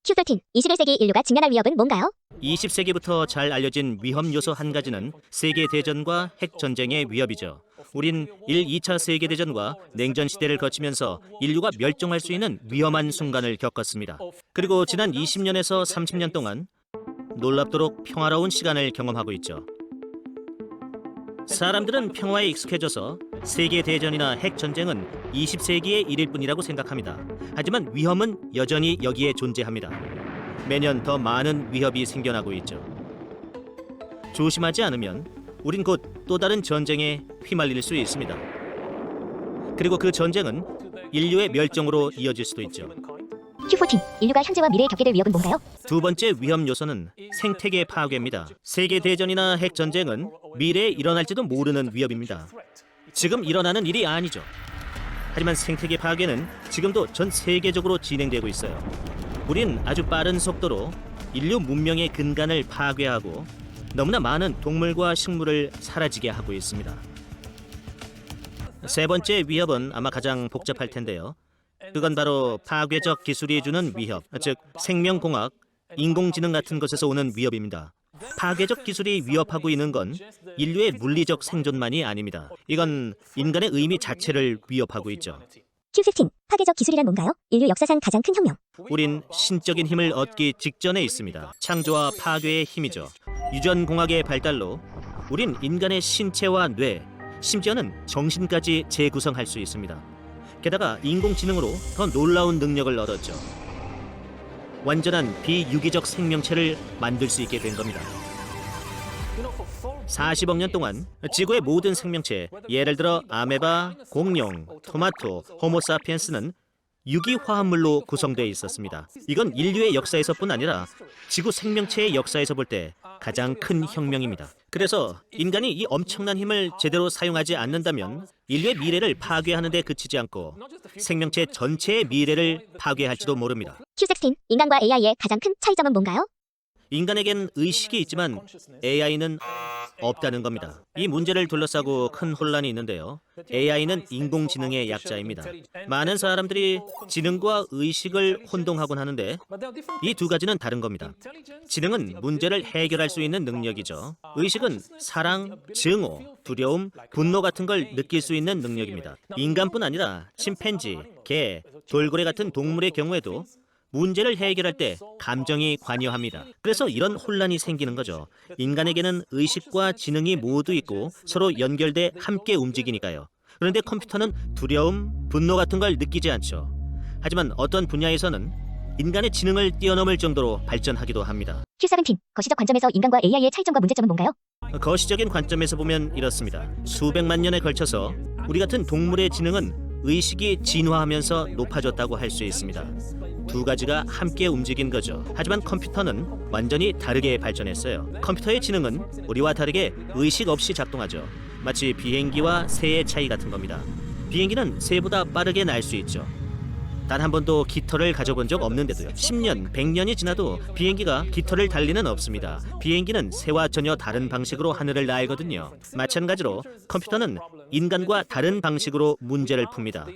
Q13. 21세기 인류가 직면할 위협은 뭔가요? 20세기부터 잘 알려진 위험 요소 한 가지는 세계 대전과 핵 전쟁의 위협이죠. 우린 1, 2차 세계 대전과 냉전 시대를 거치면서 인류가 멸종할 수 있는 위험한 순간을 겪었습니다. 그리고 지난 20년에서 30년 동안 놀랍도록 평화로운 시간을 경험하고 있죠. 사람들은 평화에 익숙해져서 세계 대전이나 핵 전쟁은 20세기의 일일 뿐이라고 생각합니다. 하지만 위험은 여전히 여기에 존재합니다. 매년 더 많은 위협이 생겨나고 있죠. 조심하지 않으면 우린 곧 또 다른 전쟁에 휘말릴 수 있습니다. 그리고 그 전쟁은 인류의 멸종으로 이어질 수도 있죠. Q14. 인류가 현재와 미래에 겪게 될 위협은 뭔가요? 두 번째 위험 요소는 생태계 파괴입니다. 세계 대전이나 핵 전쟁은 미래에 일어날지도 모르는 위협입니다. 지금 일어나는 일이 아니죠. 하지만 생태계 파괴는 지금도 전 세계적으로 진행되고 있어요. 우린 아주 빠른 속도로 인류 문명의 근간을 파괴하고 너무나 많은 동물과 식물을 사라지게 하고 있습니다. 세 번째 위협은 아마 가장 복잡할 텐데요. 그건 바로 파괴적 기술이 주는 위협, 즉 생명공학, 인공지능 같은 것에서 오는 위협입니다. 파괴적 기술이 위협하고 있는 건 인류의 물리적 생존만이 아닙니다. 이건 인간의 의미 자체를 위협하고 있죠. Q15. 파괴적 기술이란 뭔가요? 인류 역사상 가장 큰 혁명. 우린 신적인 힘을 얻기 직전에 있습니다. 창조와 파괴의 힘이죠. 유전공학의 발달로 우린 인간의 신체와 뇌, 심지어는 정신까지 재구성할 수 있습니다. 게다가 인공지능으로 더 놀라운 능력을 얻었죠. 완전한 비유기적 생명체를 만들 수 있게 된 겁니다. 40억 년 동안 지구의 모든 생명체, 예를 들어 아메바, 공룡, 토마토, 호모사피엔스는 유기화합물로 구성되어 있었습니다. 이건 인류의 역사에서뿐 아니라 지구 생명체의 역사에서 볼 때 가장 큰 혁명입니다. 그래서 인간이 이 엄청난 힘을 제대로 사용하지 않는다면 인류의 미래를 파괴하는 데 그치지 않고 생명체 전체의 미래를 파괴할지도 모릅니다. Q16. 인간과 AI의 가장 큰 차이점은 뭔가요? 인간에겐 의식이 있지만 AI는 없다는 겁니다. 이 문제를 둘러싸고 큰 혼란이 있는데요. AI는 인공지능의 약자입니다. 많은 사람들이 지능과 의식을 혼동하곤 하는데 이 두 가지는 다른 겁니다. 지능은 문제를 해결할 수 있는 능력이죠. 의식은 사랑, 증오, 두려움, 분노 같은 걸 느낄 수 있는 능력입니다. 인간뿐 아니라 침팬지, 개, 돌고래 같은 동물의 경우에도 문제를 해결할 때 감정이 관여합니다. 그래서 이런 혼란이 생기는 거죠. 인간에게는 의식과 지능이 모두 있고 서로 연결돼 함께 움직이니까요. 그런데 컴퓨터는 두려움, 분노 같은 걸 느끼지 않죠. 하지만 어떤 분야에서는 인간의 지능을 뛰어넘을 정도로 발전하기도 합니다. Q17. 거시적 관점에서 인간과 AI의 차이점과 문제점은 뭔가요? 거시적인 관점에서 보면 이렇습니다. 수백만 년에 걸쳐서 우리 같은 동물의 지능은 의식이 진화하면서 높아졌다고 할 수 있습니다. 두 가지가 함께 움직인 거죠. 하지만 컴퓨터는 완전히 다르게 발전했어요. 컴퓨터의 지능은 우리와 다르게 의식 없이 작동하죠. 마치 비행기와 새의 차이 같은 겁니다. 비행기는 새보다 빠르게 날 수 있죠. 단 한 번도 깃털을 가져본 적 없는데도요. 10년, 100년이 지나도 비행기가 깃털을 달 리는 없습니다. 비행기는 새와 전혀 다른 방식으로 하늘을 날거든요. 마찬가지로 컴퓨터는 인간과 다른 방식으로 문제를 풉니다.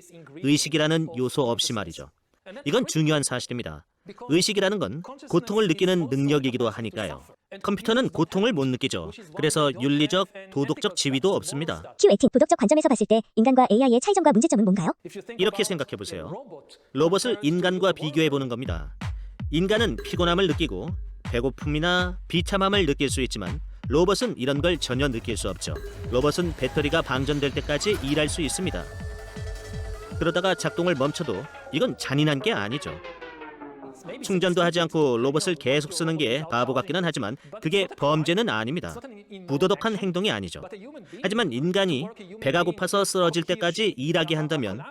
의식이라는 요소 없이 말이죠. 이건 중요한 사실입니다. 의식이라는 건 고통을 느끼는 능력이기도 하니까요. 컴퓨터는 고통을 못 느끼죠. 그래서 윤리적, 도덕적 지위도 없습니다. Q18. 도덕적 관점에서 봤을 때 인간과 AI의 차이점과 문제점은 뭔가요? 이렇게 생각해 보세요. 로봇을 인간과 비교해 보는 겁니다. 인간은 피곤함을 느끼고 배고픔이나 비참함을 느낄 수 있지만 로봇은 이런 걸 전혀 느낄 수 없죠. 로봇은 배터리가 방전될 때까지 일할 수 있습니다. 그러다가 작동을 멈춰도 이건 잔인한 게 아니죠. 충전도 하지 않고 로봇을 계속 쓰는 게 바보 같기는 하지만 그게 범죄는 아닙니다. 부도덕한 행동이 아니죠. 하지만 인간이 배가 고파서 쓰러질 때까지 일하게 한다면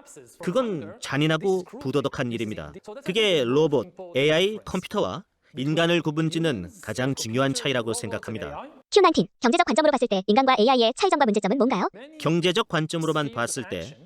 그건 잔인하고 부도덕한 일입니다. 그게 로봇, AI, 컴퓨터와 인간을 구분짓는 가장 중요한 차이라고 생각합니다. Q19. 경제적 관점으로 봤을 때 인간과 AI의 차이점과 문제점은 뭔가요? 경제적 관점으로만 봤을 때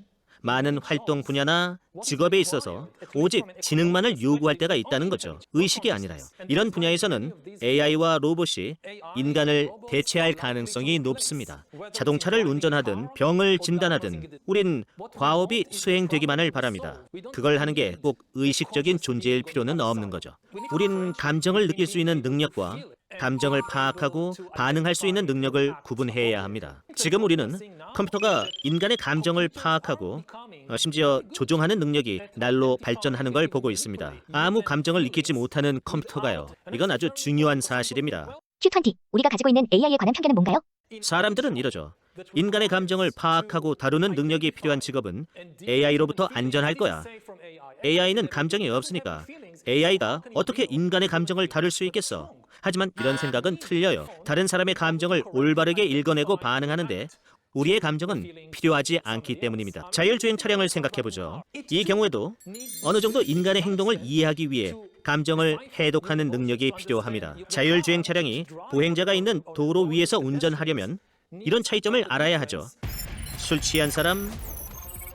많은 활동 분야나 직업에 있어서 오직 지능만을 요구할 때가 있다는 거죠. 의식이 아니라요. 이런 분야에서는 AI와 로봇이 인간을 대체할 가능성이 높습니다. 자동차를 운전하든 병을 진단하든 우린 과업이 수행되기만을 바랍니다. 그걸 하는 게 꼭 의식적인 존재일 필요는 없는 거죠. 우린 감정을 느낄 수 있는 능력과 감정을 파악하고 반응할 수 있는 능력을 구분해야 합니다. 지금 우리는 컴퓨터가 인간의 감정을 파악하고 심지어 조종하는 능력이 날로 발전하는 걸 보고 있습니다. 아무 감정을 느끼지 못하는 컴퓨터가요. 이건 아주 중요한 사실입니다. Q20, 우리가 가지고 있는 AI에 관한 편견은 뭔가요? 사람들은 이러죠. 인간의 감정을 파악하고 다루는 능력이 필요한 직업은 AI로부터 안전할 거야. AI는 감정이 없으니까 AI가 어떻게 인간의 감정을 다룰 수 있겠어? 하지만 이런 생각은 틀려요. 다른 사람의 감정을 올바르게 읽어내고 반응하는데 우리의 감정은 필요하지 않기 때문입니다. 자율주행 차량을 생각해보죠. 이 경우에도 어느 정도 인간의 행동을 이해하기 위해 감정을 해독하는 능력이 필요합니다. 자율주행 차량이 보행자가 있는 도로 위에서 운전하려면 이런 차이점을 알아야 하죠. 술 취한 사람,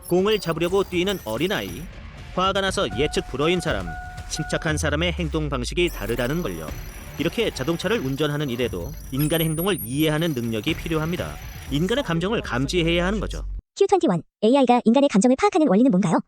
공을 잡으려고 뛰는 어린아이, 화가 나서 예측 불허인 사람, 침착한 사람의 행동 방식이 다르다는 걸요. 이렇게 자동차를 운전하는 일에도 인간의 행동을 이해하는 능력이 필요합니다. 인간의 감정을 감지해야 하는 거죠. Q21, AI가 인간의 감정을 파악하는 원리는 뭔가요?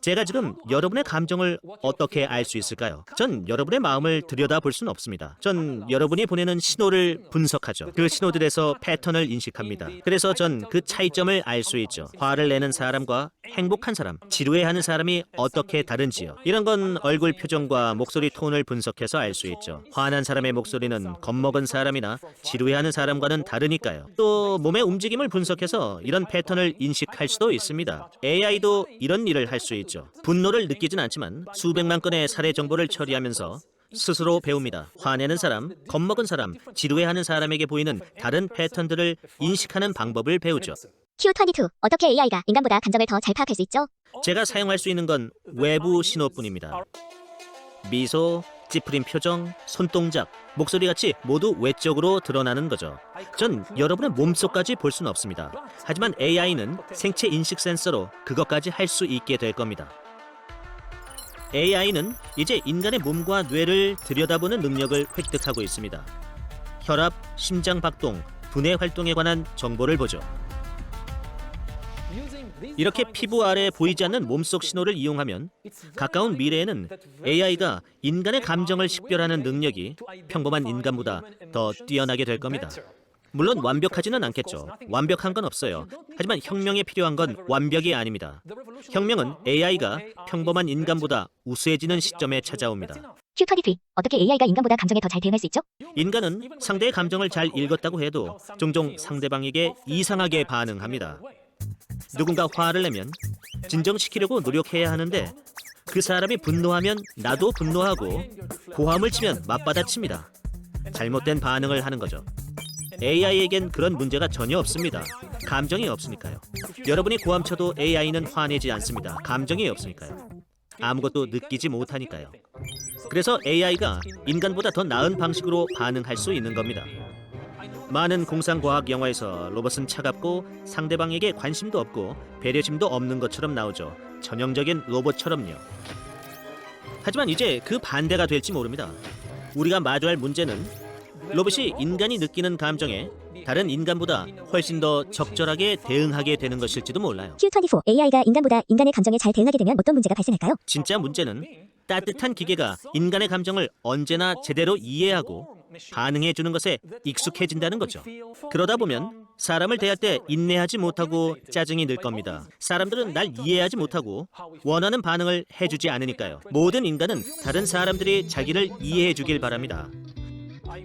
제가 지금 여러분의 감정을 어떻게 알 수 있을까요? 전 여러분의 마음을 들여다볼 수는 없습니다. 전 여러분이 보내는 신호를 분석하죠. 그 신호들에서 패턴을 인식합니다. 그래서 전 그 차이점을 알 수 있죠. 화를 내는 사람과 행복한 사람, 지루해하는 사람이 어떻게 다른지요. 이런 건 얼굴 표정과 목소리 톤을 분석해서 알 수 있죠. 화난 사람의 목소리는 겁먹은 사람이나 지루해하는 사람과는 다르니까요. 또 몸의 움직임을 분석해서 이런 패턴을 인식할 수도 있습니다. AI도 이런 일을 할 수 있죠. 분노를 느끼진 않지만 수백만 건의 살해 정보를 처리하면서 스스로 배웁니다. 화내는 사람, 겁먹은 사람, 지루해하는 사람에게 보이는 다른 패턴들을 인식하는 방법을 배우죠. Q22, 어떻게 AI가 인간보다 감정을 더 잘 파악할 수 있죠? 제가 사용할 수 있는 건 외부 신호뿐입니다. 미소, 찌푸린 표정, 손동작, 목소리같이 모두 외적으로 드러나는 거죠. 전 여러분의 몸속까지 볼 수는 없습니다. 하지만 AI는 생체 인식 센서로 그것까지 할 수 있게 될 겁니다. AI는 이제 인간의 몸과 뇌를 들여다보는 능력을 획득하고 있습니다. 혈압, 심장 박동, 두뇌 활동에 관한 정보를 보죠. 이렇게 피부 아래 보이지 않는 몸속 신호를 이용하면 가까운 미래에는 AI가 인간의 감정을 식별하는 능력이 평범한 인간보다 더 뛰어나게 될 겁니다. 물론 완벽하지는 않겠죠. 완벽한 건 없어요. 하지만 혁명에 필요한 건 완벽이 아닙니다. 혁명은 AI가 평범한 인간보다 우수해지는 시점에 찾아옵니다. Q23, 어떻게 AI가 인간보다 감정에 더 잘 대응할 수 있죠? 인간은 상대의 감정을 잘 읽었다고 해도 종종 상대방에게 이상하게 반응합니다. 누군가 화를 내면 진정시키려고 노력해야 하는데 그 사람이 분노하면 나도 분노하고 고함을 치면 맞받아칩니다. 잘못된 반응을 하는 거죠. AI에겐 그런 문제가 전혀 없습니다. 감정이 없으니까요. 여러분이 고함쳐도 AI는 화내지 않습니다. 감정이 없으니까요. 아무것도 느끼지 못하니까요. 그래서 AI가 인간보다 더 나은 방식으로 반응할 수 있는 겁니다. 많은 공상과학 영화에서 로봇은 차갑고 상대방에게 관심도 없고 배려심도 없는 것처럼 나오죠. 전형적인 로봇처럼요. 하지만 이제 그 반대가 될지 모릅니다. 우리가 마주할 문제는 로봇이 인간이 느끼는 감정에 다른 인간보다 훨씬 더 적절하게 대응하게 되는 것일지도 몰라요. Q24, AI가 인간보다 인간의 감정에 잘 대응하게 되면 어떤 문제가 발생할까요? 진짜 문제는 따뜻한 기계가 인간의 감정을 언제나 제대로 이해하고 반응해 주는 것에 익숙해진다는 거죠. 그러다 보면 사람을 대할 때 인내하지 못하고 짜증이 늘 겁니다. 사람들은 날 이해하지 못하고 원하는 반응을 해주지 않으니까요. 모든 인간은 다른 사람들이 자기를 이해해 주길 바랍니다.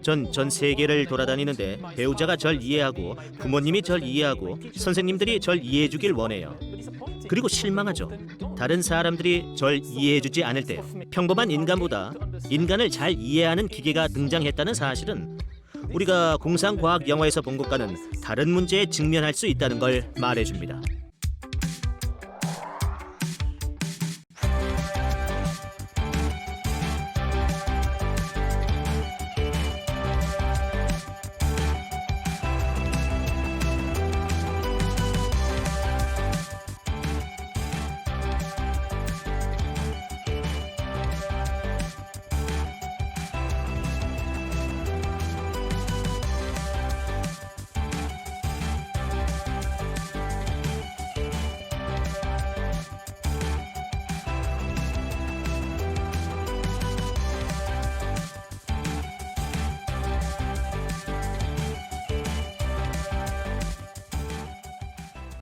전 세계를 돌아다니는데 배우자가 절 이해하고 부모님이 절 이해하고 선생님들이 절 이해해 주길 원해요. 그리고 실망하죠. 다른 사람들이 절 이해해 주지 않을 때요. 평범한 인간보다 인간을 잘 이해하는 기계가 등장했다는 사실은 우리가 공상과학 영화에서 본 것과는 다른 문제에 직면할 수 있다는 걸 말해줍니다.